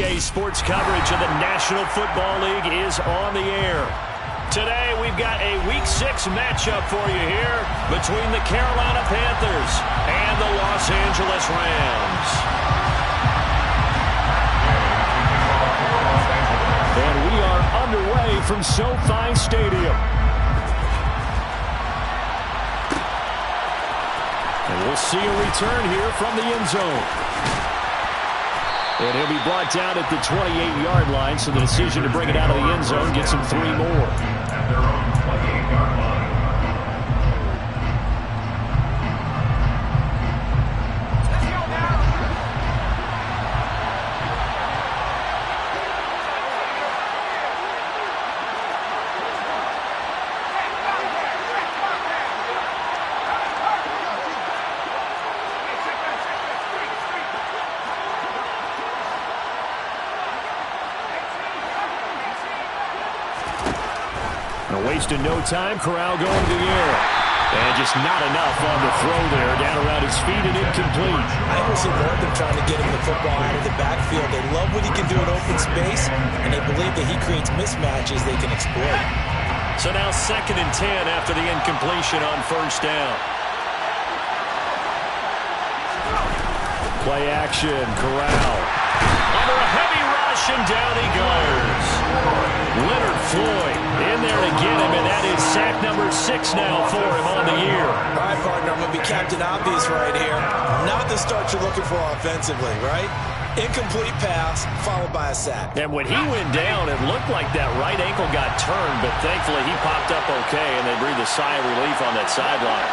Today's sports coverage of the National Football League is on the air. Today, we've got a Week 6 matchup for you here between the Carolina Panthers and the Los Angeles Rams. And we are underway from SoFi Stadium. And we'll see a return here from the end zone. And he'll be brought down at the 28-yard line, so the decision to bring it out of the end zone gets him 3 more. Wasting no time, Corral going to the air. And just not enough on the throw there, down around his feet and incomplete. I almost see more of them trying to get him the football out of the backfield. They love what he can do in open space, and they believe that he creates mismatches they can exploit. So now 2nd and 10 after the incompletion on 1st down. Play action, Corral. Under a heavy rush, and down he goes. Leonard Floyd in there to get him, and that is sack number 6 now for him on the year. All right, partner, I'm going to be Captain Obvious right here. Not the start you're looking for offensively, right? Incomplete pass, followed by a sack. And when he went down, it looked like that right ankle got turned, but thankfully he popped up okay, and they breathed a sigh of relief on that sideline.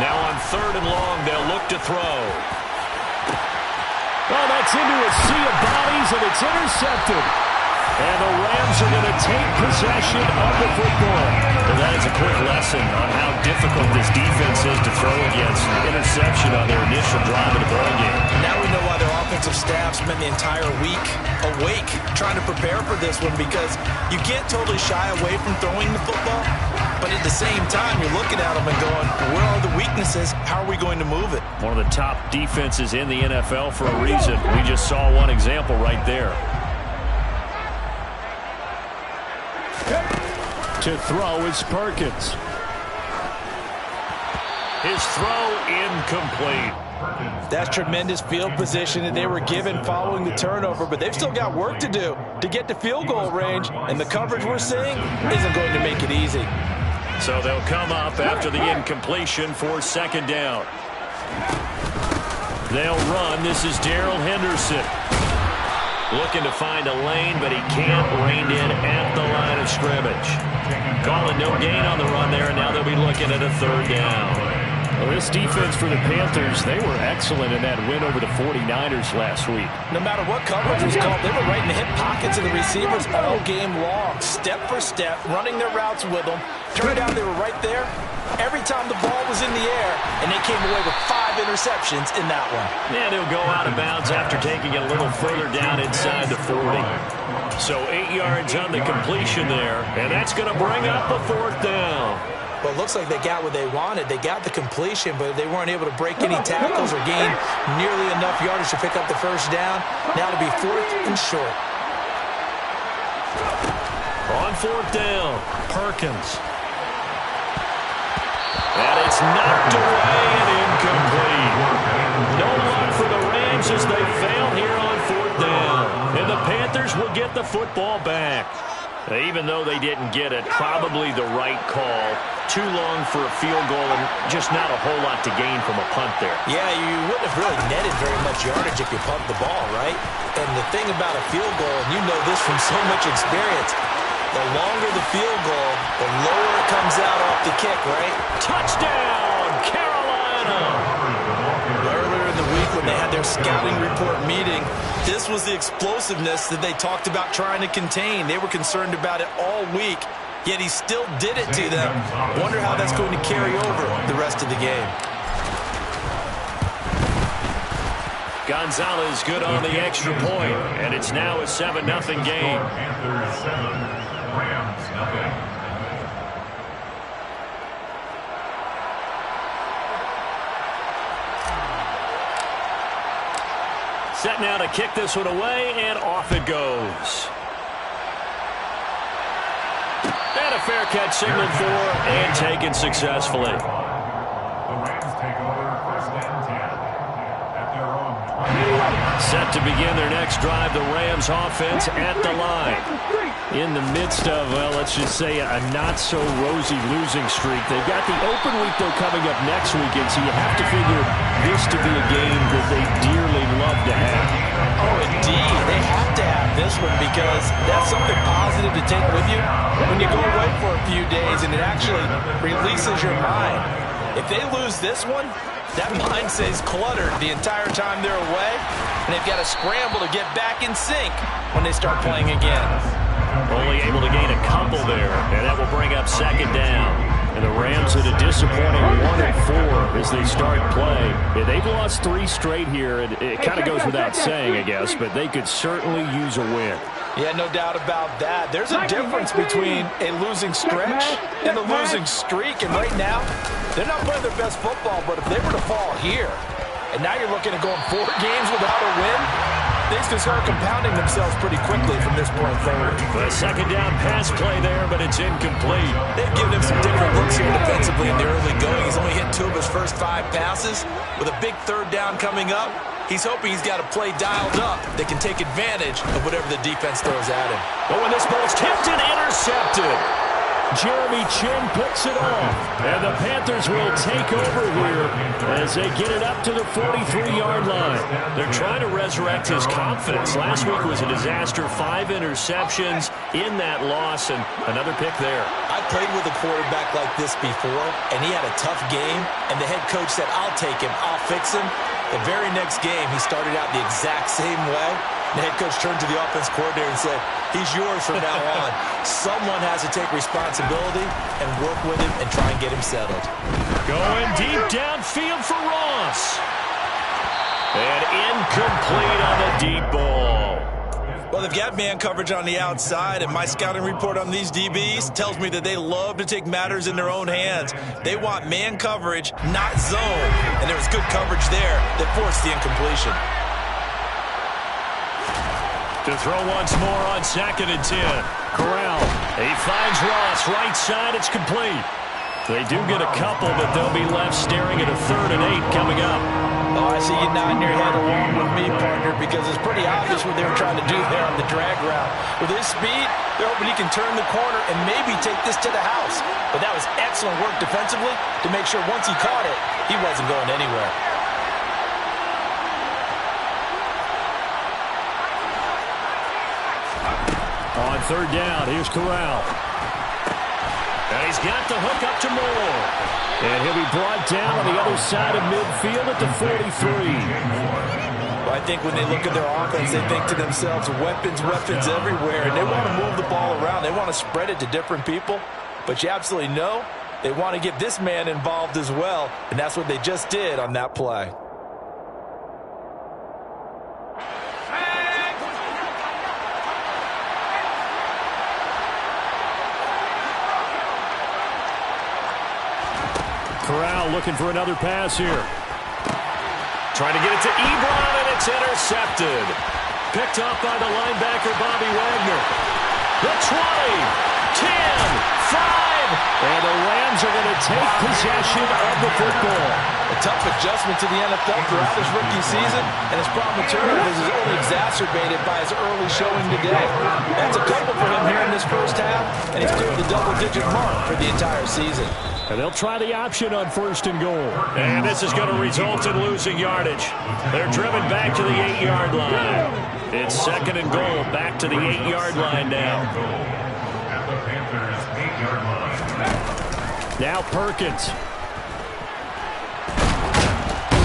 Now on 3rd and long, they'll look to throw. Oh, that's into a sea of bodies, and it's intercepted. And the Rams are going to take possession of the football. Well, that is a quick lesson on how difficult this defense is to throw against. Interception on their initial drive of the ball game. Now we know why their offensive staff spent the entire week awake trying to prepare for this one, because you can't totally shy away from throwing the football. But at the same time, you're looking at them and going, where are the weaknesses? How are we going to move it? One of the top defenses in the NFL for a reason. We just saw one example right there. To throw is Perkins. His throw incomplete. That's tremendous field position that they were given following the turnover, but they've still got work to do to get to field goal range, and the coverage we're seeing isn't going to make it easy. So they'll come up after the incompletion for 2nd down. They'll run. This is Darrell Henderson. Looking to find a lane, but he can't. Reined in at the line of scrimmage. Calling no gain on the run there, and now they'll be looking at a 3rd down. Well, this defense for the Panthers, they were excellent in that win over the 49ers last week. No matter what coverage was called, they were right in the hip pockets of the receivers all game long, step for step, running their routes with them. Turned out they were right there every time the ball was in the air, and they came away with 5 interceptions in that one. And he'll go out of bounds after taking it a little further down inside the 40. So 8 yards on the completion there, and that's going to bring up a 4th down. Well, it looks like they got what they wanted. They got the completion, but they weren't able to break any tackles or gain nearly enough yardage to pick up the 1st down. Now to be 4th and short. On 4th down, Perkins. And it's knocked away and incomplete. No luck for the Rams as they fail here on 4th down. And the Panthers will get the football back. Even though they didn't get it, probably the right call. Too long for a field goal and just not a whole lot to gain from a punt there. Yeah, you wouldn't have really netted very much yardage if you pumped the ball, right? And the thing about a field goal, and you know this from so much experience, the longer the field goal, the lower it comes out off the kick, right? Touchdown, Carolina! Earlier in the week when they had their scouting report meeting, this was the explosiveness that they talked about trying to contain. They were concerned about it all week, yet he still did it to them. Wonder how that's going to carry over the rest of the game. Gonzalez good on the extra point, and it's now a 7-0 game. Panthers 7, Rams 0. Set now to kick this one away, and off it goes. And a fair catch signaled for and taken successfully. The Rams take over first and 10 at their own. Set to begin their next drive, the Rams offense at the line. In the midst of, well, let's just say a not-so-rosy losing streak. They've got the open week, though, coming up next weekend, so you have to figure this to be a game that they dearly love to have. Oh, indeed. They have to have this one because that's something positive to take with you when you go away for a few days, and it actually releases your mind. If they lose this one, that mind stays cluttered the entire time they're away, and they've got to scramble to get back in sync when they start playing again. Only able to gain a couple there, and that will bring up second down. And the Rams at a disappointing 1-4 as they start play. Yeah, they've lost 3 straight here, and it kind of goes without saying, I guess, but they could certainly use a win. Yeah, no doubt about that. There's a difference between a losing stretch and a losing streak, and right now, they're not playing their best football, but if they were to fall here, and now you're looking at going 4 games without a win, things can start compounding themselves pretty quickly from this point forward. A second down pass play there, but it's incomplete. They've given him some different looks here defensively in the early going. He's only hit 2 of his first 5 passes. With a big third down coming up, he's hoping he's got a play dialed up that can take advantage of whatever the defense throws at him. But when this ball's tipped and intercepted, Jeremy Chin picks it off, and the Panthers will take over here as they get it up to the 43-yard line. They're trying to resurrect his confidence. Last week was a disaster, 5 interceptions in that loss, and another pick there. I played with a quarterback like this before, and he had a tough game, and the head coach said, I'll take him, I'll fix him. The very next game, he started out the exact same way. The head coach turned to the offense coordinator and said, he's yours from now on. Someone has to take responsibility and work with him and try and get him settled. Going deep downfield for Ross. And incomplete on the deep ball. Well, they've got man coverage on the outside, and my scouting report on these DBs tells me that they love to take matters in their own hands. They want man coverage, not zone. And there was good coverage there that forced the incompletion. To throw once more on 2nd and 10. Corral. He finds Ross. Right side, it's complete. They do get a couple, but they'll be left staring at a 3rd and 8 coming up. Oh, I see you nodding your head along with me, partner, because it's pretty obvious what they were trying to do there on the drag route. With his speed, they're hoping he can turn the corner and maybe take this to the house. But that was excellent work defensively to make sure once he caught it, he wasn't going anywhere. On 3rd down, here's Corral. And he's got the hook up to Moore. And he'll be brought down on the other side of midfield at the 43. Well, I think when they look at their offense, they think to themselves, weapons everywhere. And they want to move the ball around. They want to spread it to different people. But you absolutely know they want to get this man involved as well. And that's what they just did on that play. Corral looking for another pass here. Trying to get it to Ebron, and it's intercepted. Picked up by the linebacker, Bobby Wagner. The 20, 10, 5, and the Rams are going to take possession of the football. A tough adjustment to the NFL throughout his rookie season, and his problem with turnovers is only exacerbated by his early showing today. That's a couple for him here in this first half, and he's cleared the double-digit mark for the entire season. And they'll try the option on 1st and goal. And this is going to result in losing yardage. They're driven back to the 8-yard line. It's 2nd and goal, back to the 8-yard line now. At the Panthers 8-yard line. Now Perkins.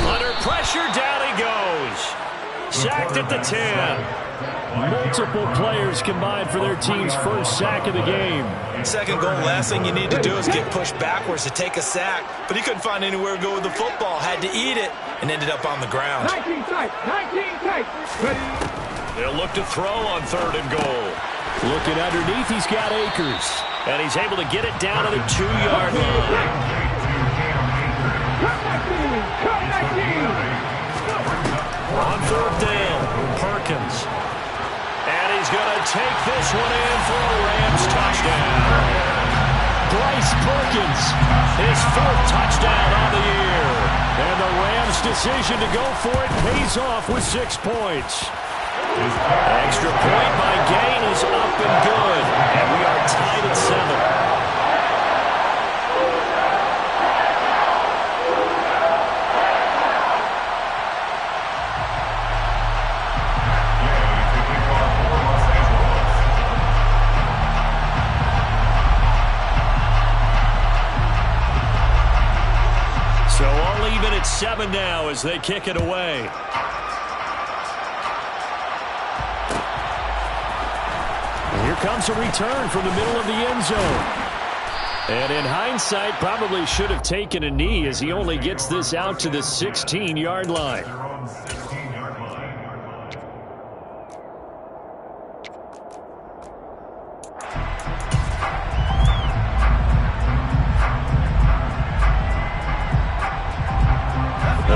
Under pressure, down he goes. Sacked at the 10. Multiple players combined for their team's first sack of the game. 2nd goal, last thing you need to do is get pushed backwards to take a sack. But he couldn't find anywhere to go with the football. Had to eat it and ended up on the ground. 19 tight. Ready. They'll look to throw on 3rd and goal. Looking underneath, he's got Akers. And he's able to get it down to the 2-yard line. On 3rd down. Perkins. And he's going to take this one in for a Rams touchdown. Bryce Perkins, his 4th touchdown on the year. And the Rams' decision to go for it pays off with 6 points. Extra point by Gain is up and good. And we are tied at 7. So all even at 7 now as they kick it away. And here comes a return from the middle of the end zone. And in hindsight, probably should have taken a knee as he only gets this out to the 16-yard line.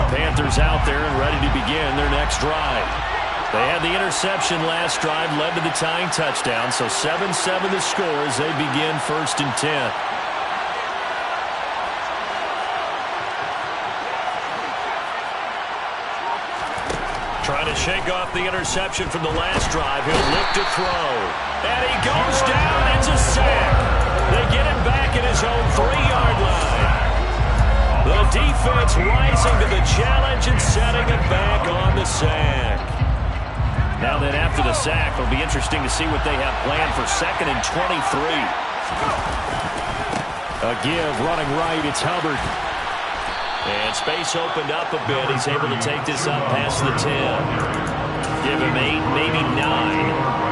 Panthers out there and ready to begin their next drive. They had the interception last drive, led to the tying touchdown, so 7-7 the score as they begin 1st and 10. Trying to shake off the interception from the last drive. He'll look to throw. And he goes down. It's a sack. They get him back at his own 3-yard line. The defense rising to the challenge and setting it back on the sack. Now then, after the sack, it'll be interesting to see what they have planned for 2nd and 23. A give running right. It's Hubbard. And space opened up a bit. He's able to take this up past the 10. Give him 8, maybe 9.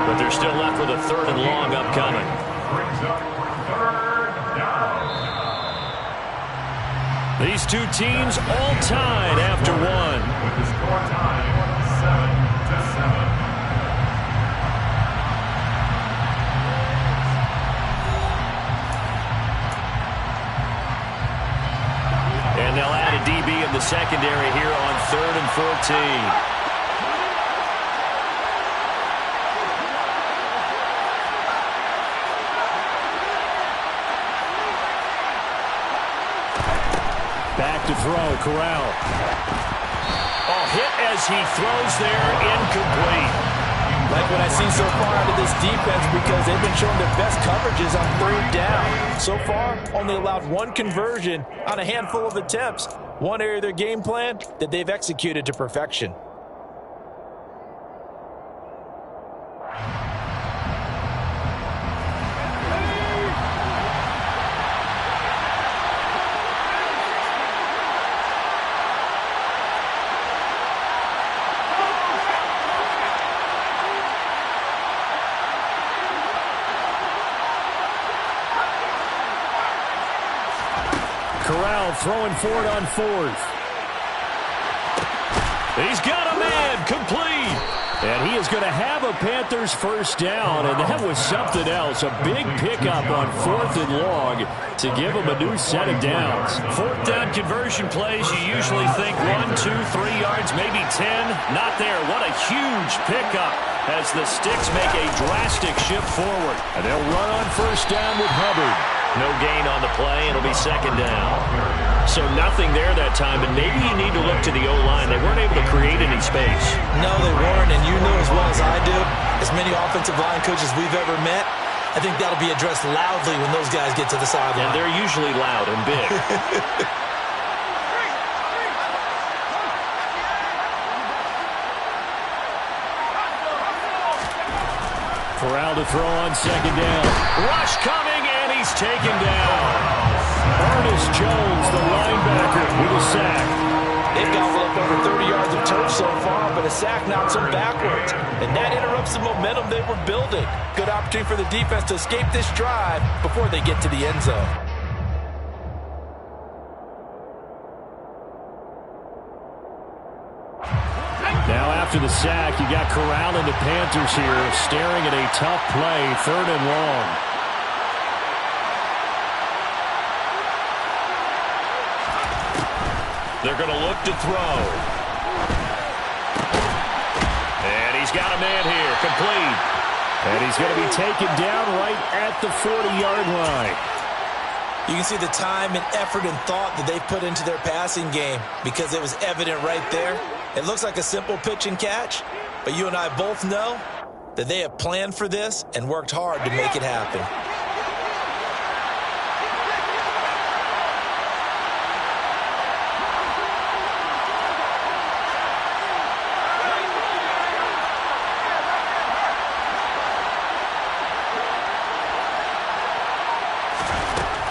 But they're still left with a 3rd and long upcoming. These two teams all tied after 1. With the score time 7-7. And they'll add a DB in the secondary here on 3rd and 14. Back to throw, Corral. Oh, hit as he throws there, incomplete. Like what I've seen so far out of this defense, because they've been showing their best coverages on 3rd down. So far, only allowed 1 conversion on a handful of attempts. One area of their game plan that they've executed to perfection. Corral throwing for it on 4th. He's got a man, complete. And he is going to have a Panthers 1st down, and that was something else. A big pickup on 4th and long to give him a new set of downs. 4th down conversion plays, you usually think 1, 2, 3 yards, maybe 10. Not there. What a huge pickup as the Sticks make a drastic shift forward. And they'll run on 1st down with Hubbard. No gain on the play. It'll be 2nd down. So nothing there that time, and maybe you need to look to the O-line. They weren't able to create any space. No, they weren't, and you know as well as I do, as many offensive line coaches we've ever met, I think that'll be addressed loudly when those guys get to the sideline. And they're usually loud and big. Corral to throw on 2nd down. Rush coming, and he's taken down. Ernest Jones, the linebacker, with a sack. They've gobbled up over 30 yards of turf so far, but a sack knocks them backwards. And that interrupts the momentum they were building. Good opportunity for the defense to escape this drive before they get to the end zone. Now after the sack, you got Corral and the Panthers here staring at a tough play, 3rd and long. They're going to look to throw. And he he's got a man here. Complete. And he's going to be taken down right at the 40-yard line. You can see the time and effort and thought that they put into their passing game because it was evident right there. It looks like a simple pitch and catch, but you and I both know that they have planned for this and worked hard to make it happen.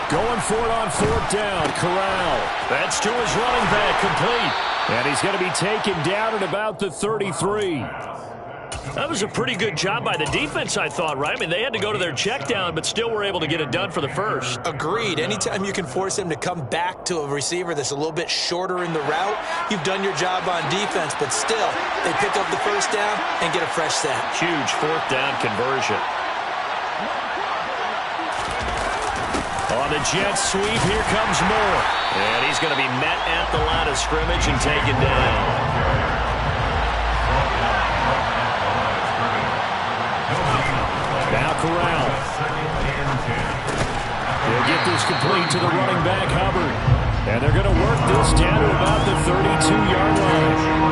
Going for it on fourth down. Corral. That's to his running back. Complete. And he's going to be taken down at about the 33. That was a pretty good job by the defense, I thought, right? I mean, they had to go to their check down, but still were able to get it done for the first. Agreed. Anytime you can force him to come back to a receiver that's a little bit shorter in the route, you've done your job on defense, but still, they pick up the first down and get a fresh set. Huge fourth down conversion. On the jet sweep, here comes Moore. And he's going to be met at the line of scrimmage and taken down. Now Corral. He'll get this complete to the running back, Hubbard. And they're going to work this down to about the 32-yard line.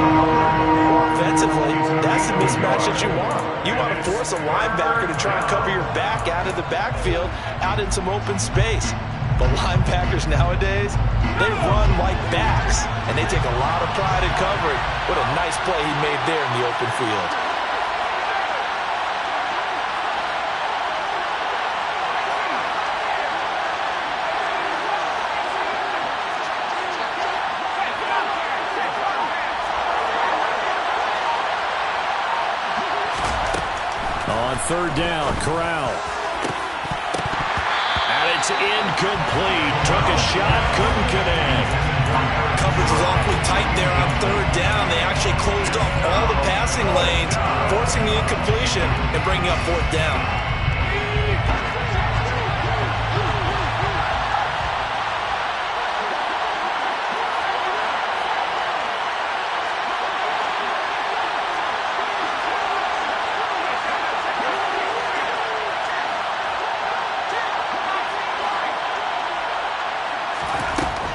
Offensively, that's the mismatch that you want. You want to force a linebacker to try and cover your back out of the backfield, out in some open space. But linebackers nowadays, they run like backs, and they take a lot of pride in covering. What a nice play he made there in the open field. On third down, Corral. And it's incomplete. Took a shot, couldn't connect. Coverage was awfully tight there on third down. They actually closed off all the passing lanes, forcing the incompletion and bringing up fourth down.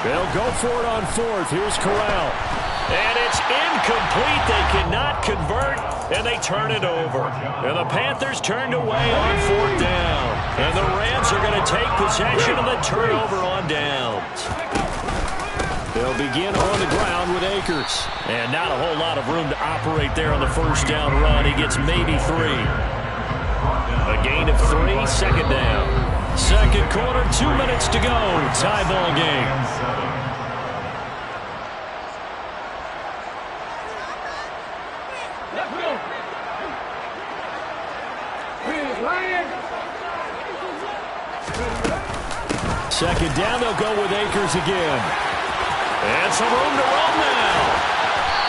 They'll go for it on fourth. Here's Corral. And it's incomplete. They cannot convert, and they turn it over. And the Panthers turned away on fourth down. And the Rams are going to take possession of the turnover on downs. They'll begin on the ground with Akers. And not a whole lot of room to operate there on the first down run. He gets maybe 3. A gain of 3, second down. Second quarter, 2 minutes to go. Tie ball game. Second down, they'll go with Akers again. And some room to run now.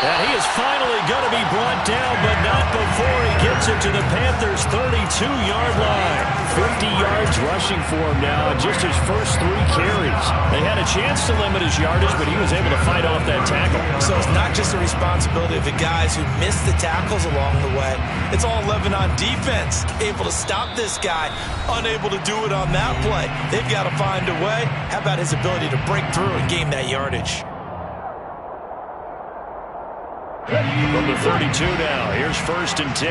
And he is finally going to be brought down, but not before he gets it to the Panthers' 32-yard line. 50 yards rushing for him now in just his first 3 carries. They had a chance to limit his yardage, but he was able to fight off that tackle. So it's not just the responsibility of the guys who missed the tackles along the way. It's all 11 on defense, able to stop this guy, unable to do it on that play. They've got to find a way. How about his ability to break through and gain that yardage? From the 32 now, here's 1st and 10.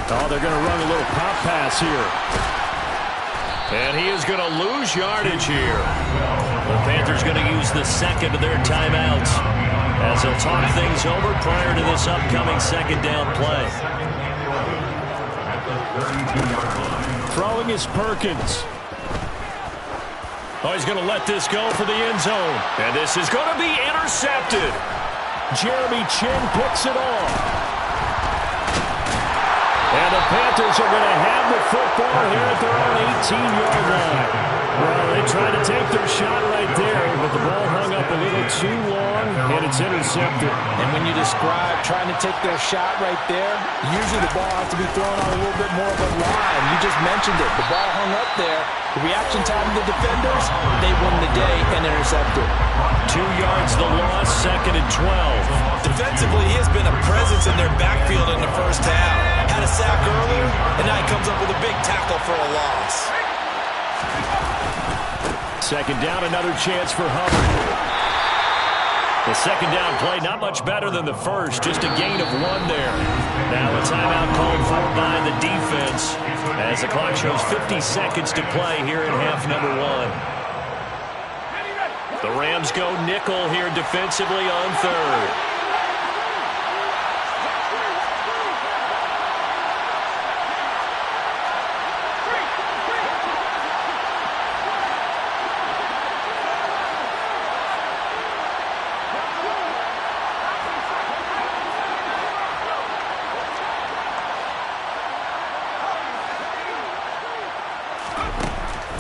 Oh, they're going to run a little pop pass here. And he is going to lose yardage here. The Panthers going to use the second of their timeouts as they'll talk things over prior to this upcoming second down play. Throwing is Perkins. Oh, he's going to let this go for the end zone. And this is going to be intercepted. Jeremy Chin picks it off. And the Panthers are going to have the football here at their own 18-yard line. Well, they tried to take their shot right there, but the ball hung up a little too long, and it's intercepted. And when you describe trying to take their shot right there, usually the ball has to be thrown on a little bit more of a line. You just mentioned it. The ball hung up there. The reaction time of the defenders, they won the day and intercepted. 2 yards the loss, 2nd and 12. Defensively, he has been a presence in their backfield in the first half. Had a sack earlier, and now he comes up with a big tackle for a loss. 2nd down, another chance for Hubbard. The 2nd down play, not much better than the first, just a gain of 1 there. Now a timeout called for by the defense as the clock shows 50 seconds to play here in half number 1. The Rams go nickel here defensively on 3rd.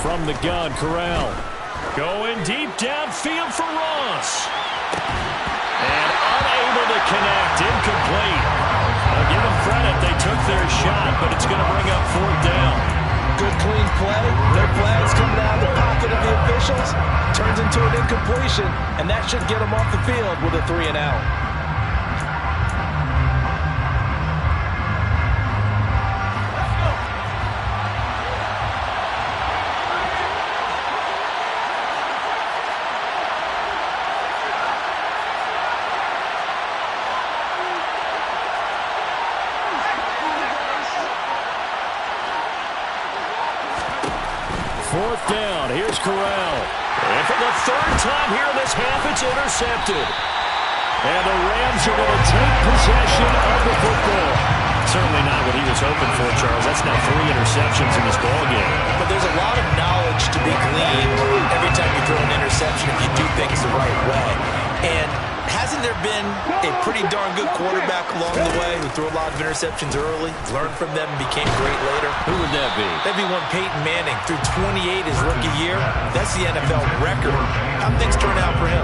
From the gun, Corral. Going deep downfield for Ross. And unable to connect. Incomplete. I'll give them credit. They took their shot, but it's going to bring up 4th down. Good, clean play. No flags coming out of the pocket of the officials. Turns into an incompletion, and that should get them off the field with a 3 and out. Down. Here's Corral. And for the 3rd time here in this half, it's intercepted. And the Rams are going to take possession of the football. Certainly not what he was hoping for, Charles. That's now 3 interceptions in this ballgame. But there's a lot of knowledge to be gleaned every time you throw an interception if you do things the right way. And hasn't there been a pretty darn good quarterback along the way who threw a lot of interceptions early, learned from them, and became great later? Who would that be? That'd be one Peyton Manning. Threw 28 his rookie year. That's the NFL record. How things turn out for him?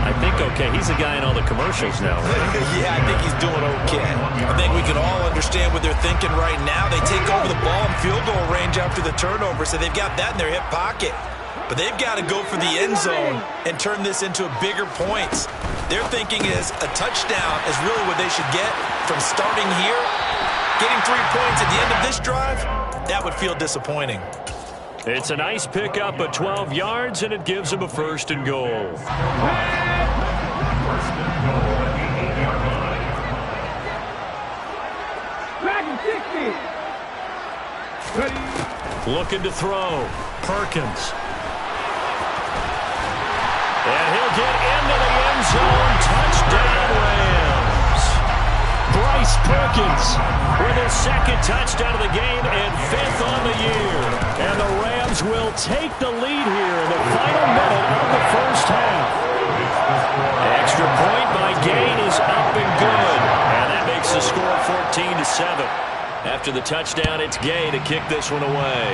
I think okay. He's a guy in all the commercials now, right? Yeah, I think he's doing okay. I think we can all understand what they're thinking right now. They take over the ball in field goal range after the turnover, so they've got that in their hip pocket. But they've got to go for the end zone and turn this into bigger points. Their thinking is a touchdown is really what they should get from starting here. Getting 3 points at the end of this drive, that would feel disappointing. It's a nice pickup of 12 yards, and it gives them a 1st and goal. Looking to throw. Perkins. And he'll get into the end zone. Touchdown, Rams. Bryce Perkins with his 2nd touchdown of the game and 5th on the year. And the Rams will take the lead here in the final minute of the first half. Extra point by Gain is up and good. And that makes the score 14-7. After the touchdown, it's Gay to kick this one away.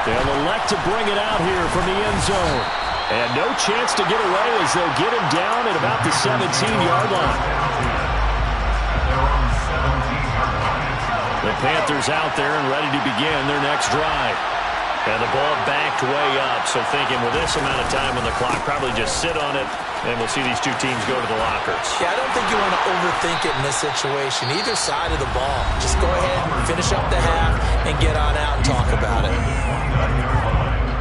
They'll elect to bring it out here from the end zone. And no chance to get away as they'll get him down at about the 17-yard line. The Panthers out there and ready to begin their next drive. And the ball backed way up, so thinking with this amount of time on the clock, probably just sit on it, and we'll see these two teams go to the lockers. Yeah, I don't think you want to overthink it in this situation. Either side of the ball. Just go ahead, finish up the half, and get on out and talk about it.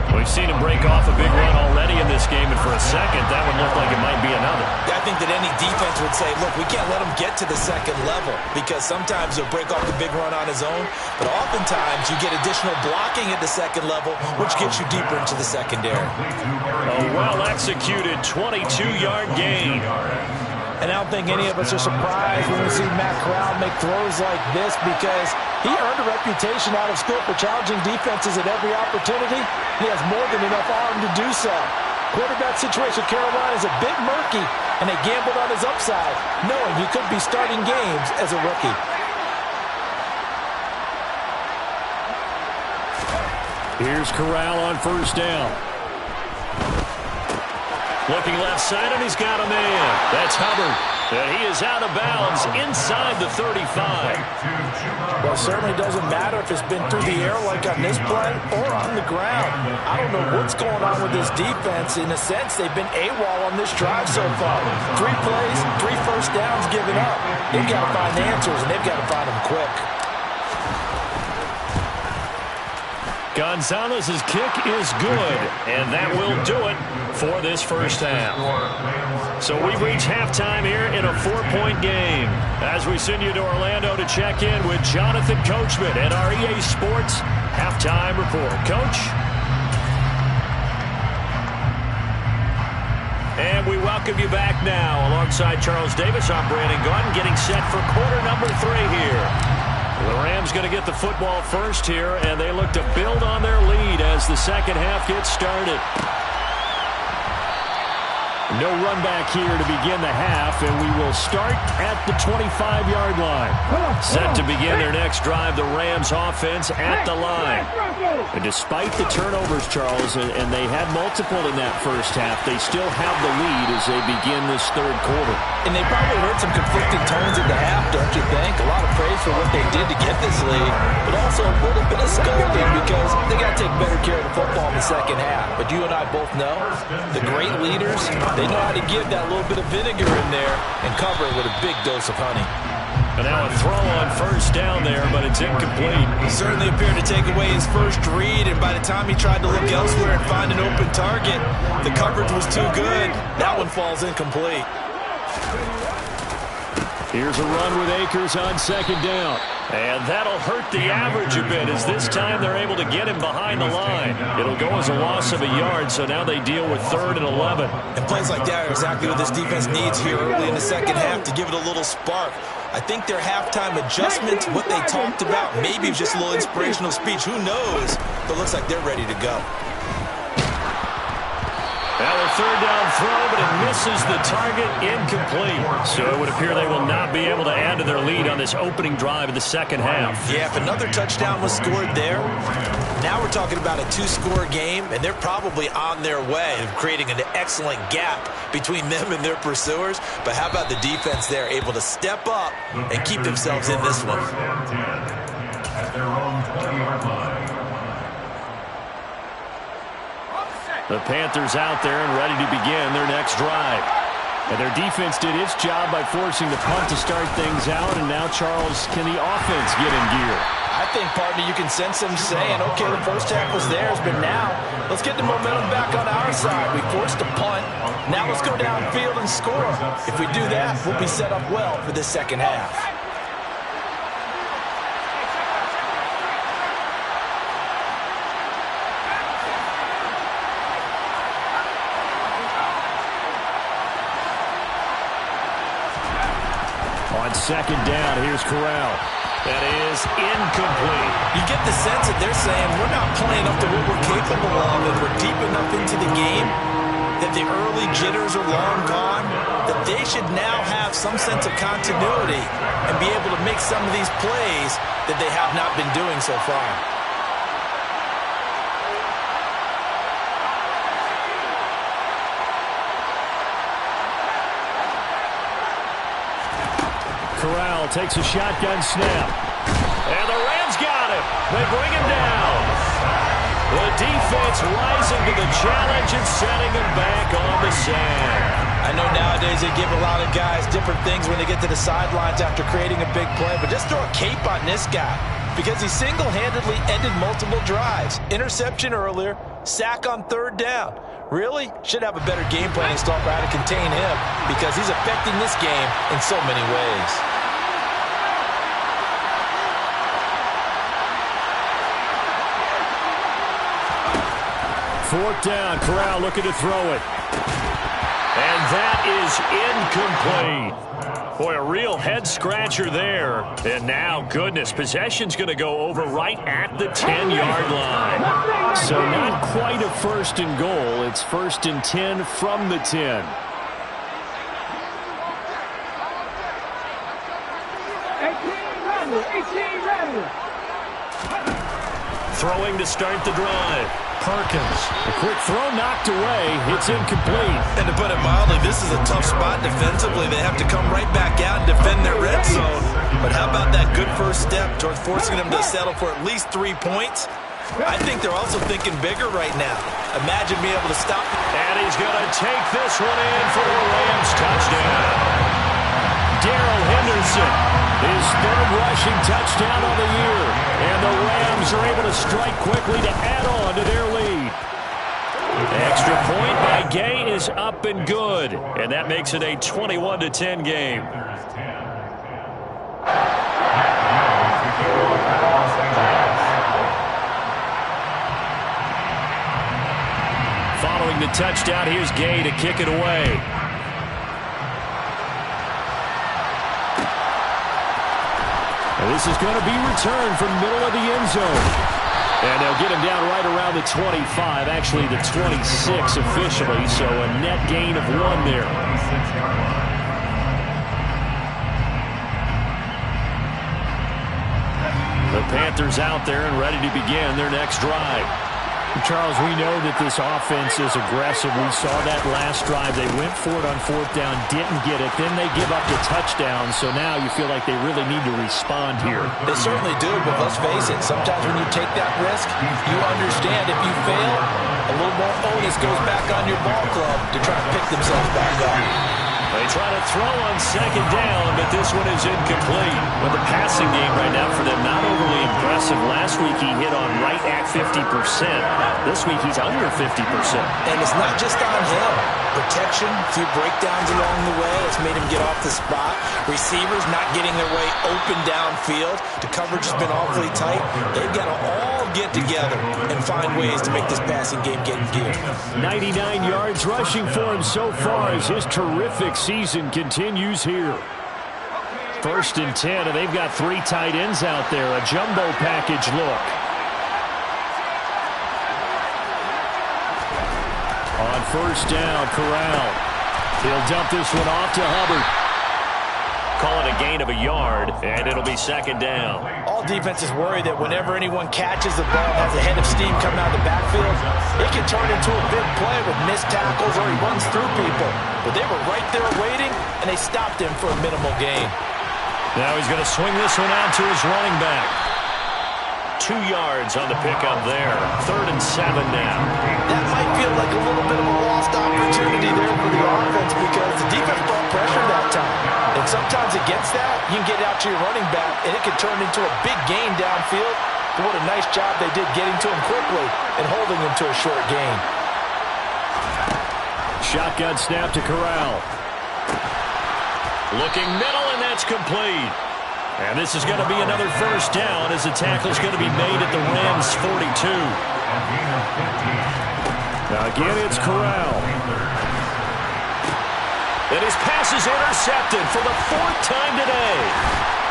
We've seen him break off a big run already in this game, and for a second, that would look like it might be another. I think that any defense would say, look, we can't let him get to the second level, because sometimes he'll break off the big run on his own, but oftentimes you get additional blocking at the second level, which gets you deeper into the secondary. A well-executed 22-yard gain. And I don't think any of us are surprised when we see Matt Corral make throws like this, because he earned a reputation out of school for challenging defenses at every opportunity. He has more than enough arm to do so. Quarterback situation, Carolina, is a bit murky, and they gambled on his upside, knowing he could be starting games as a rookie. Here's Corral on first down. Looking left side, and he's got a man. That's Hubbard. And he is out of bounds inside the 35. Well, it certainly doesn't matter if it's been through the air like on this play or on the ground. I don't know what's going on with this defense. In a sense, they've been AWOL on this drive so far. 3 plays, 3 first downs given up. They've got to find answers, and they've got to find them quick. Gonzalez's kick is good, and that will do it for this first half. So we reach halftime here in a 4-point game as we send you to Orlando to check in with Jonathan Coachman at our EA Sports Halftime Report. Coach? And we welcome you back now. Alongside Charles Davis, I'm Brandon Gaudin, getting set for quarter number 3 here. The Rams going to get the football first here, and they look to build on their lead as the second half gets started. No run back here to begin the half, and we will start at the 25-yard line. Set to begin their next drive, the Rams offense at the line. And despite the turnovers, Charles, and they had multiple in that first half, they still have the lead as they begin this third quarter. And they probably heard some conflicting tones at the half, don't you think? A lot of praise for what they did to get this lead, but also a little bit of scolding because they got to take better care of the football in the second half. But you and I both know the great leaders, they know how to give that little bit of vinegar in there and cover it with a big dose of honey. And now a throw on first down there, but it's incomplete. He certainly appeared to take away his first read, and by the time he tried to look elsewhere and find an open target, the coverage was too good. That one falls incomplete. Here's a run with Akers on second down. And that'll hurt the average a bit as this time they're able to get him behind the line. It'll go as a loss of a yard, so now they deal with 3rd and 11. And plays like that are exactly what this defense needs here early in the second half to give it a little spark. I think their halftime adjustments, what they talked about, maybe it was just a little inspirational speech. Who knows? But it looks like they're ready to go. Now a 3rd down throw, but it misses the target, incomplete. So it would appear they will not be able to add to their lead on this opening drive of the second half. Yeah, if another touchdown was scored there, now we're talking about a 2-score game, and they're probably on their way of creating an excellent gap between them and their pursuers. But how about the defense there, able to step up and keep themselves in this one? At their own 20-yard line. The Panthers out there and ready to begin their next drive. And their defense did its job by forcing the punt to start things out. And now, Charles, can the offense get in gear? I think, partner, you can sense them saying, okay, the first half was theirs, but now let's get the momentum back on our side. We forced a punt. Now let's go downfield and score. If we do that, we'll be set up well for this second half. On second down, here's Corral. That is incomplete. You get the sense that they're saying we're not playing up to what we're capable of, and we're deep enough into the game that the early jitters are long gone, that they should now have some sense of continuity and be able to make some of these plays that they have not been doing so far. Corral takes a shotgun snap. And the Rams got him. They bring him down. The defense rising to the challenge and setting him back on the sand. I know nowadays they give a lot of guys different things when they get to the sidelines after creating a big play, but just throw a cape on this guy because he single-handedly ended multiple drives. Interception earlier, sack on 3rd down. Really should have a better game plan installed for how to contain him because he's affecting this game in so many ways. Fourth down, Corral looking to throw it. And that is incomplete. Boy, a real head-scratcher there. And now, goodness, possession's going to go over right at the 10-yard line. So not quite a first and goal. It's first and 10 from the 10. 18 ready. Throwing to start the drive. Perkins. A quick throw knocked away. It's incomplete. And to put it mildly, this is a tough spot defensively. They have to come right back out and defend their red zone. But how about that good first step towards forcing them to settle for at least 3 points? I think they're also thinking bigger right now. Imagine being able to stop. And he's going to take this one in for the Rams touchdown. Darrell Henderson, his third rushing touchdown of the year. And the Rams are able to strike quickly to add on to their lead. Extra point by Gay is up and good. And that makes it a 21-10 game. Following the touchdown, here's Gay to kick it away. And this is going to be returned from the middle of the end zone. And they'll get him down right around the 25, actually the 26 officially, so a net gain of 1 there. The Panthers out there and ready to begin their next drive. Charles, we know that this offense is aggressive. We saw that last drive. They went for it on 4th down, didn't get it. Then they give up the touchdown, so now you feel like they really need to respond here. They certainly do, but let's face it, sometimes when you take that risk, you understand if you fail, a little more onus goes back on your ball club to try to pick themselves back up. They try to throw on 2nd down, but this one is incomplete. Well, the passing game right now for them, not overly impressive. Last week he hit on right at 50%. This week he's under 50%. And it's not just on him. Protection, a few breakdowns along the way. It's made him get off the spot. Receivers not getting their way open downfield. The coverage has been awfully tight. They've got to all get together and find ways to make this passing game get in gear. 99 yards rushing for him so far as his terrific season continues here. 1st and 10, and they've got 3 tight ends out there. A jumbo package look. On 1st down, Corral. He'll dump this one off to Hubbard. Call it a gain of a yard, and it'll be 2nd down. All defenses worry that whenever anyone catches the ball, has a head of steam coming out of the backfield, it can turn into a big play with missed tackles or he runs through people. But they were right there waiting, and they stopped him for a minimal gain. Now he's going to swing this one out to his running back. 2 yards on the pickup there. 3rd and 7 now. That might feel like a little bit of a lost opportunity there for the offense because the defense brought pressure that time. And sometimes against that, you can get out to your running back, and it can turn into a big gain downfield. But what a nice job they did getting to him quickly and holding him to a short gain. Shotgun snap to Corral. Looking middle, and that's complete. And this is going to be another 1st down as the tackle's going to be made at the Rams' 42. Now again, it's Corral. And his pass is intercepted for the 4th time today.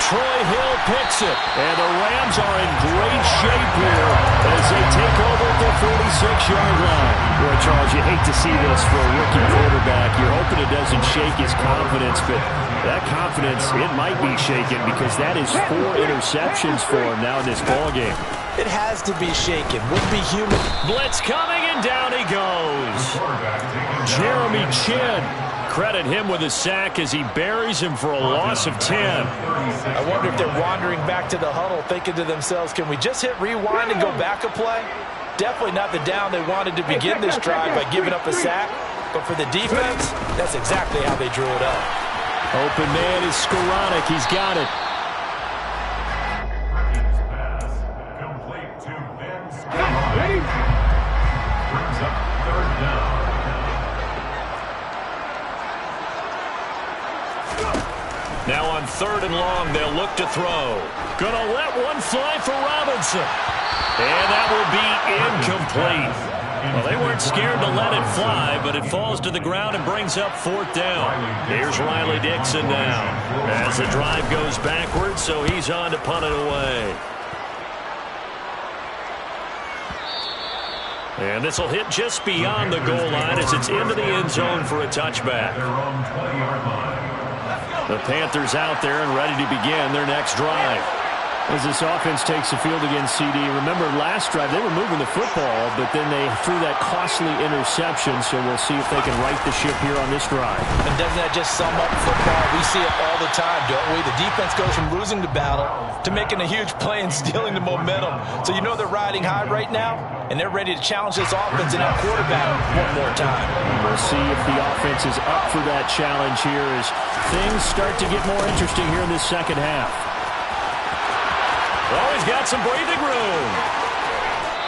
Troy Hill picks it. And the Rams are in great shape here as they take over at the 46-yard line. Boy, Charles, you hate to see this for a rookie quarterback. You're hoping it doesn't shake his confidence, but that confidence, it might be shaken because that is 4 interceptions for him now in this ballgame. It has to be shaken. Wouldn't be human. Blitz coming, and down he goes. Jeremy Chin. Credit him with a sack as he buries him for a loss of 10. I wonder if they're wandering back to the huddle thinking to themselves, can we just hit rewind and go back a play? Definitely not the down they wanted to begin this drive by giving up a sack. But for the defense, that's exactly how they drew it up. Open man is Skoranek. He's got it. Complete to Ben Skoranek. Brings up 3rd down. Now on 3rd and long, they'll look to throw. Gonna let one fly for Robinson. And that will be incomplete. Well, they weren't scared to let it fly, but it falls to the ground and brings up 4th down. Here's Riley Dixon now as the drive goes backwards, so he's on to punt it away. And this will hit just beyond the goal line as it's into the end zone for a touchback. The Panthers out there and ready to begin their next drive. As this offense takes the field against CD, remember last drive they were moving the football, but then they threw that costly interception, so we'll see if they can right the ship here on this drive. And doesn't that just sum up football? We see it all the time, don't we? The defense goes from losing the battle to making a huge play and stealing the momentum. So you know they're riding high right now, and they're ready to challenge this offense and out quarterback one more time. We'll see if the offense is up for that challenge here as things start to get more interesting here in this second half. Oh, he's got some breathing room.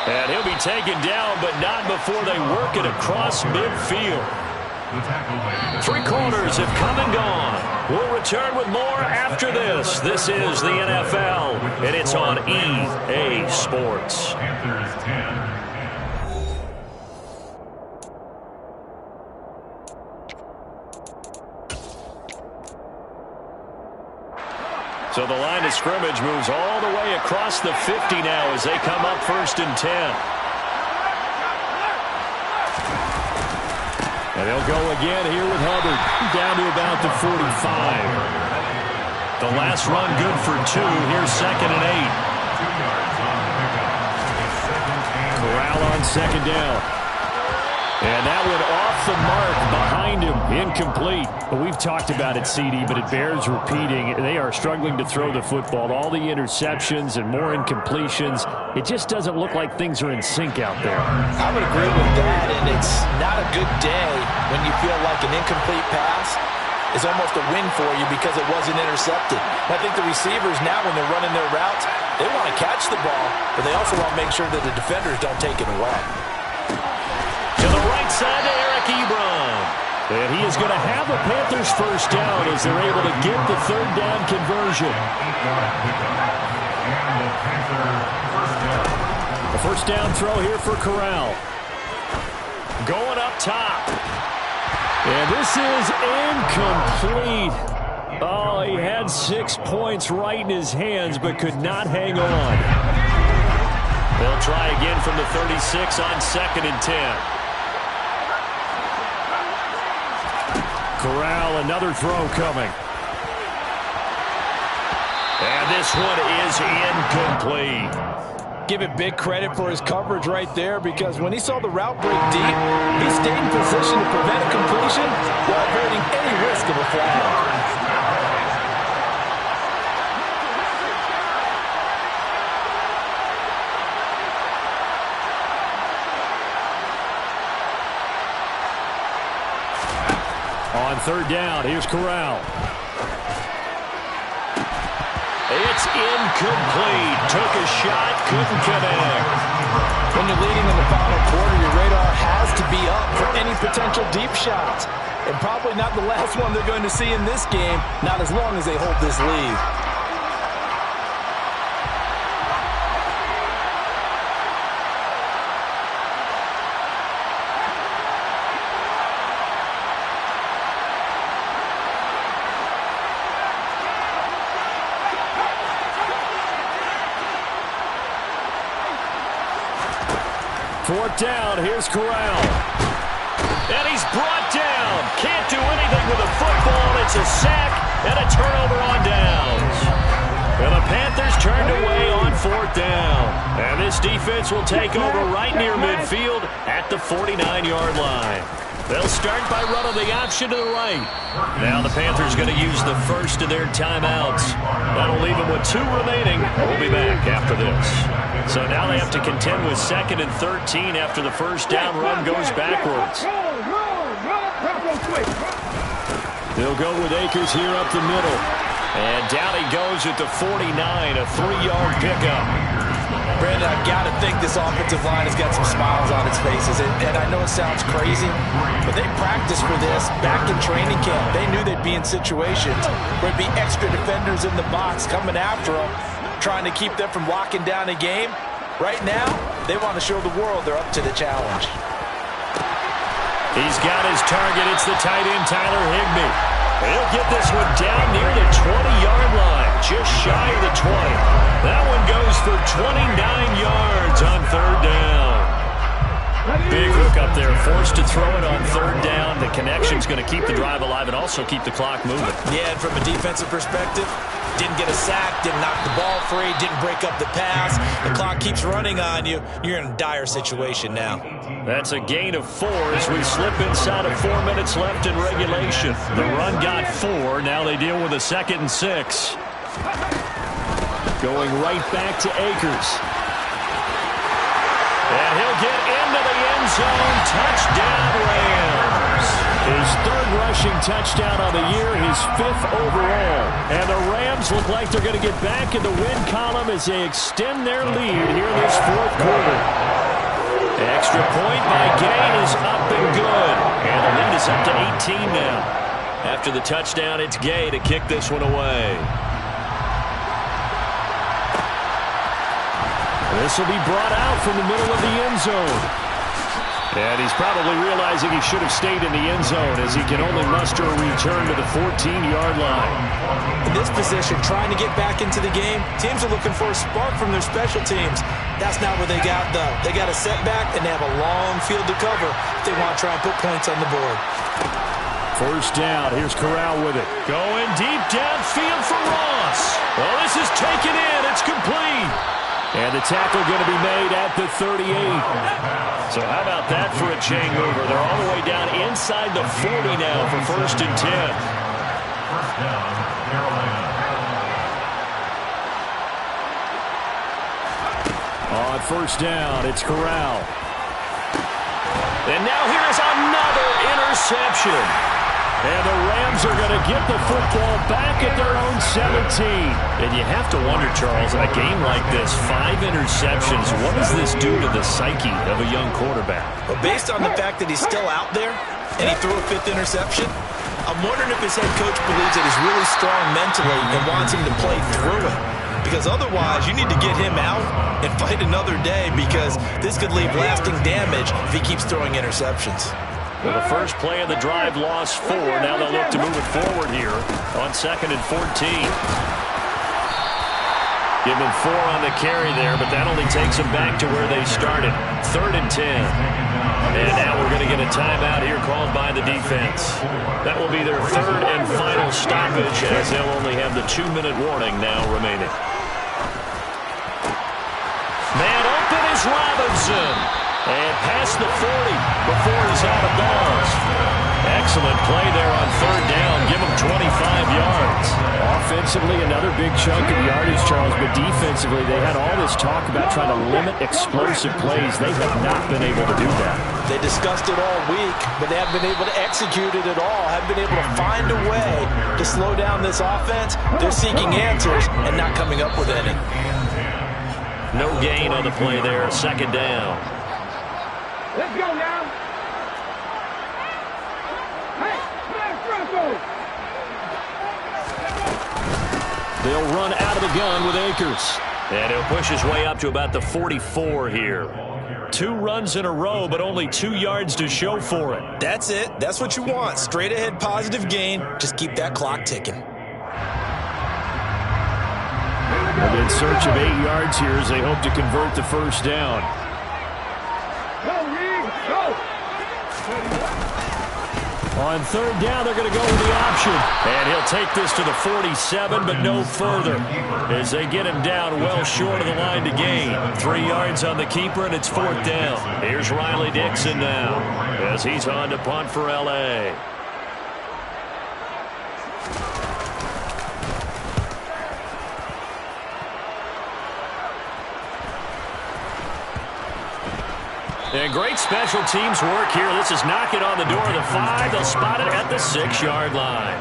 And he'll be taken down, but not before they work it across midfield. 3 quarters have come and gone. We'll return with more after this. This is the NFL, and it's on EA Sports. Panthers 10. So the line of scrimmage moves all the way across the 50 now as they come up 1st and 10. And they'll go again here with Hubbard down to about the 45. The last run good for 2. Here's 2nd and 8. Corral on 2nd down. And that one off the mark behind him. Incomplete. Well, we've talked about it, CD, but it bears repeating. They are struggling to throw the football. All the interceptions and more incompletions. It just doesn't look like things are in sync out there. I would agree with that, and it's not a good day when you feel like an incomplete pass is almost a win for you because it wasn't intercepted. I think the receivers now, when they're running their routes, they want to catch the ball, but they also want to make sure that the defenders don't take it away. To the right side to Eric Ebron. And he is going to have the Panthers 1st down as they're able to get the 3rd down conversion. The 1st down throw here for Corral. Going up top. And this is incomplete. Oh, he had 6 points right in his hands, but could not hang on. They'll try again from the 36 on 2nd and 10. Corral, another throw coming. And this one is incomplete. Give it big credit for his coverage right there because when he saw the route break deep, he stayed in position to prevent a completion while avoiding any risk of a flag. On 3rd down, here's Corral. It's incomplete. Took a shot, couldn't connect. When you're leading in the final quarter, your radar has to be up for any potential deep shots. And probably not the last one they're going to see in this game, not as long as they hold this lead. Fourth down, here's Corral. And he's brought down. Can't do anything with the football. It's a sack and a turnover on downs. And the Panthers turned away on 4th down. And this defense will take over right near midfield at the 49-yard line. They'll start by running the option to the right. Now the Panthers going to use the first of their timeouts. That'll leave them with 2 remaining. We'll be back after this. So now they have to contend with 2nd and 13 after the first down run goes backwards. They'll go with Akers here up the middle. And down he goes at the 49, a 3-yard pickup. Brandon, I've got to think this offensive line has got some smiles on its faces. And I know it sounds crazy, but they practiced for this back in training camp. They knew they'd be in situations where there'd be extra defenders in the box coming after them, trying to keep them from locking down a game. Right now, They want to show the world they're up to the challenge. He's got his target. It's the tight end, Tyler Higbee. He'll get this one down near the 20-yard line, just shy of the 20. That one goes for 29 yards on third down. Big hook up there, forced to throw it on third down. The connection's going to keep the drive alive and also keep the clock moving. Yeah, and from a defensive perspective, didn't get a sack, didn't knock the ball free, didn't break up the pass. The clock keeps running on you. You're in a dire situation now. That's a gain of 4 as we slip inside of 4 minutes left in regulation. The run got 4. Now they deal with a 2nd and 6. Going right back to Akers. And he'll get into the end zone. Touchdown, Rams. His 3rd rushing touchdown on the year, his 5th overall. And the Rams look like they're going to get back in the win column as they extend their lead here this 4th quarter. Extra point by Gay is up and good. And the lead is up to 18 now. After the touchdown, it's Gay to kick this one away. This will be brought out from the middle of the end zone. And he's probably realizing he should have stayed in the end zone as he can only muster a return to the 14-yard line. In this position, trying to get back into the game, teams are looking for a spark from their special teams. That's not where they got, though. They got a setback, and they have a long field to cover if they want to try and put points on the board. 1st down. Here's Corral with it. Going deep downfield for Ross. Well, this is taken in. It's complete. And the tackle going to be made at the 38. So how about that for a chain mover? They're all the way down inside the 40 now for 1st and 10. First down, Carolina. On 1st down, it's Corral. And now here's another interception. And the Rams are going to get the football back at their own 17. And you have to wonder, Charles, in a game like this, 5 interceptions, what does this do to the psyche of a young quarterback? But based on the fact that he's still out there and he threw a 5th interception, I'm wondering if his head coach believes that he's really strong mentally and wants him to play through it. Because otherwise, you need to get him out and fight another day because this could leave lasting damage if he keeps throwing interceptions. Well, the first play of the drive lost 4. Now they'll look to move it forward here on 2nd and 14. Give them 4 on the carry there, but that only takes them back to where they started. 3rd and 10. And now we're going to get a timeout here called by the defense. That will be their 3rd and final stoppage as they'll only have the 2-minute warning now remaining. Man open is Robinson. And past the 40 before he's out of bounds. Excellent play there on 3rd down. Give him 25 yards. Offensively, another big chunk of yardage, Charles. But defensively, they had all this talk about trying to limit explosive plays. They have not been able to do that. They discussed it all week, but they haven't been able to execute it at all. Haven't been able to find a way to slow down this offense. They're seeking answers and not coming up with any. No gain on the play there. 2nd down. Let's go now. Hey, they'll run out of the gun with Akers. And he'll push his way up to about the 44 here. 2 runs in a row, but only 2 yards to show for it. That's it. That's what you want. Straight ahead positive gain. Just keep that clock ticking. And in search of 8 yards here as they hope to convert the 1st down. On 3rd down, they're going to go with the option. And he'll take this to the 47, but no further as they get him down well short of the line to gain. 3 yards on the keeper, and it's 4th down. Here's Riley Dixon now as he's on to punt for L.A. And great special teams work here. This is knocking on the door of the 5. They'll spot it at the 6-yard line.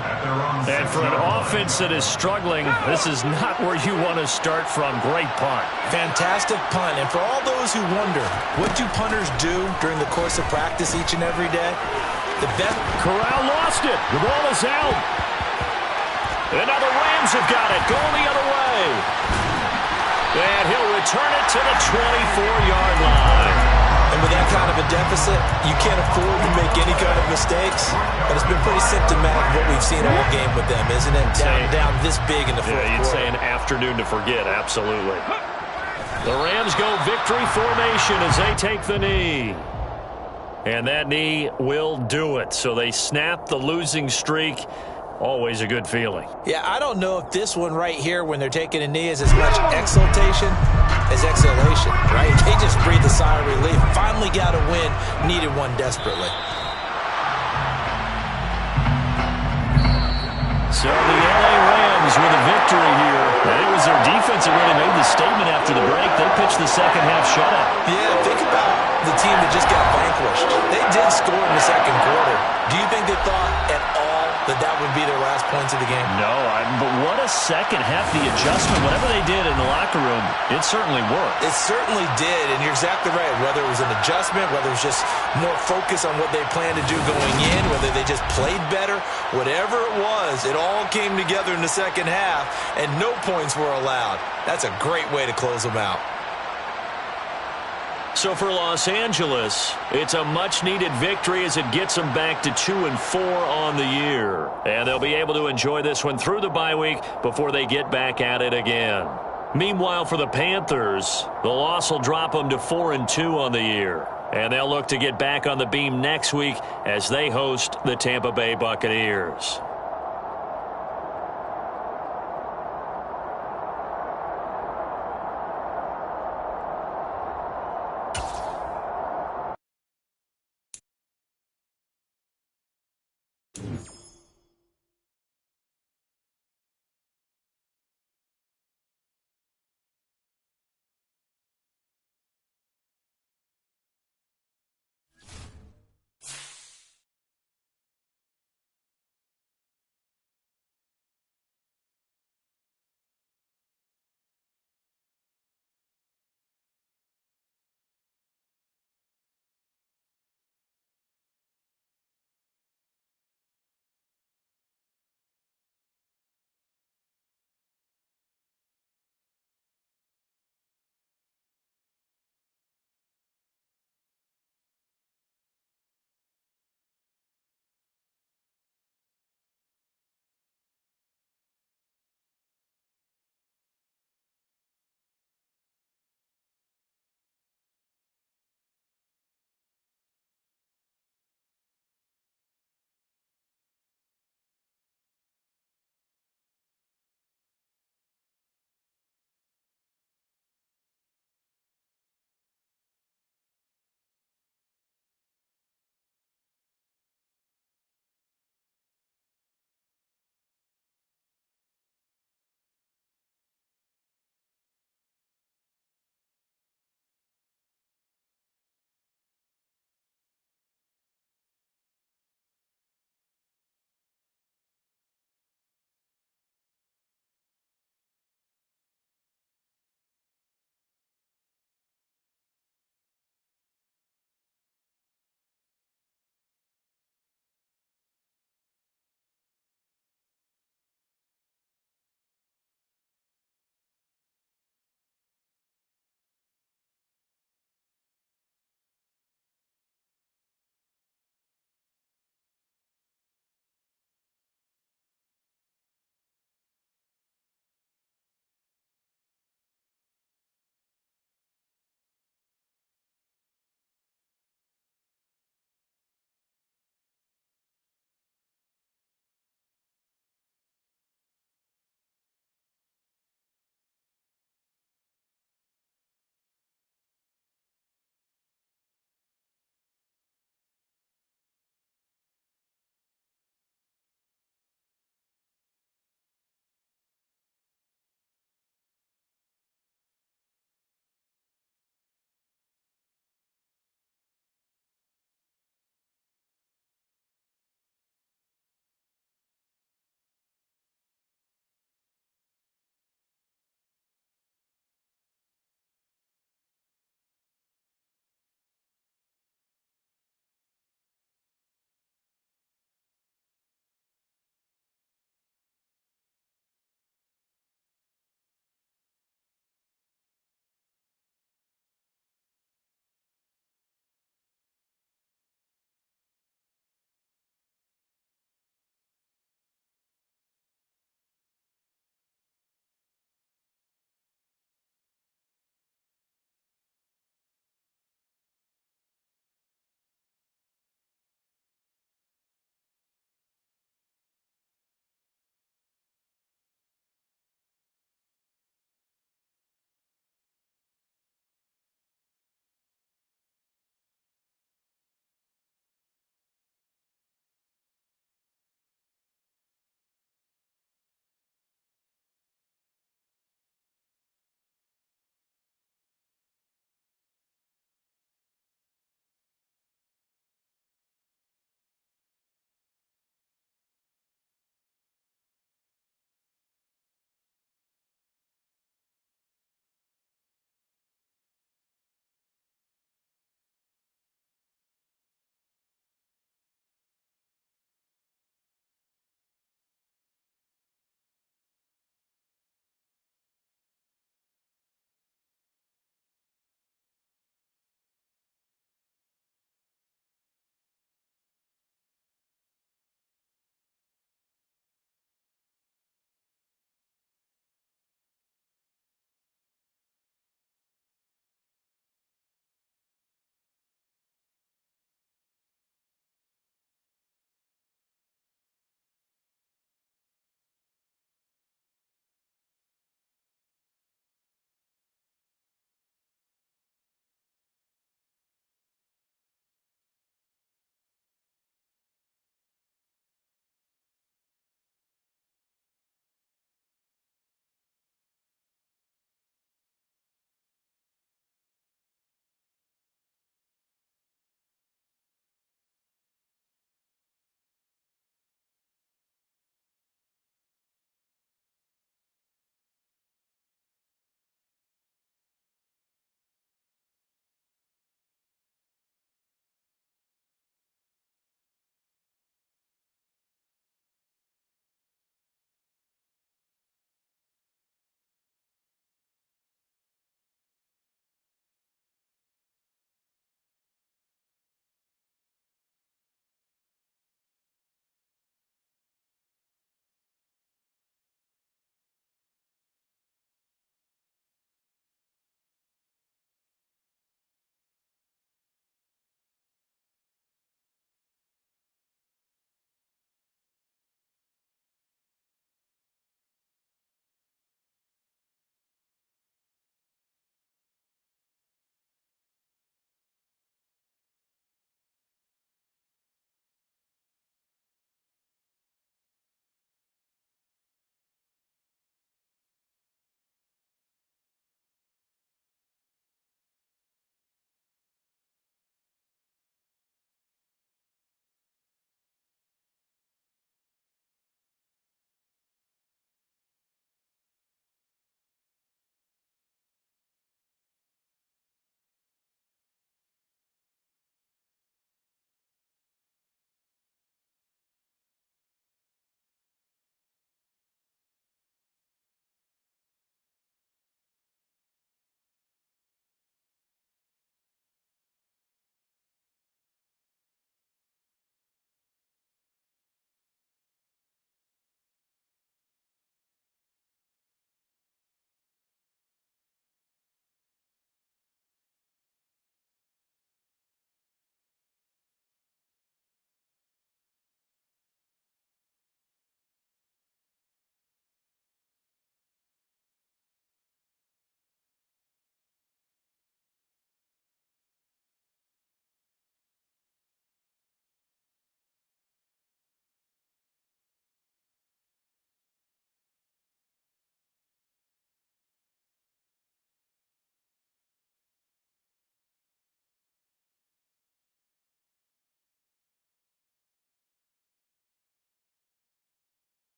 And for an offense that is struggling, this is not where you want to start from. Great punt. Fantastic punt. And for all those who wonder, what do punters do during the course of practice each and every day? The best. Corral lost it. The ball is out. And now the Rams have got it. Going the other way. And he'll return it to the 24-yard line. And with that kind of a deficit, you can't afford to make any kind of mistakes. But it's been pretty symptomatic of what we've seen all game with them, isn't it? Down this big in the fourth quarter. You'd say an afternoon to forget, absolutely. The Rams go victory formation as they take the knee. And that knee will do it. So they snap the losing streak. Always a good feeling. Yeah, I don't know if this one right here when they're taking a knee is as much exultation as exhalation, right? They just breathe a sigh of relief. Finally got a win. Needed one desperately. So the LA Rams with a victory here. And it was their defense that really made the statement after the break. They pitched the second half shutout. Yeah, think about the team that just got vanquished. They did score in the second quarter. Do you think they thought at all that would be their last points of the game? No, but what a second half. The adjustment, whatever they did in the locker room, it certainly worked. It certainly did, and you're exactly right. Whether it was an adjustment, whether it was just more focus on what they planned to do going in, whether they just played better, whatever it was, it all came together in the second half, and no points were allowed. That's a great way to close them out. So for Los Angeles, it's a much-needed victory as it gets them back to 2-4 on the year. And they'll be able to enjoy this one through the bye week before they get back at it again. Meanwhile, for the Panthers, the loss will drop them to 4-2 on the year. And they'll look to get back on the beam next week as they host the Tampa Bay Buccaneers.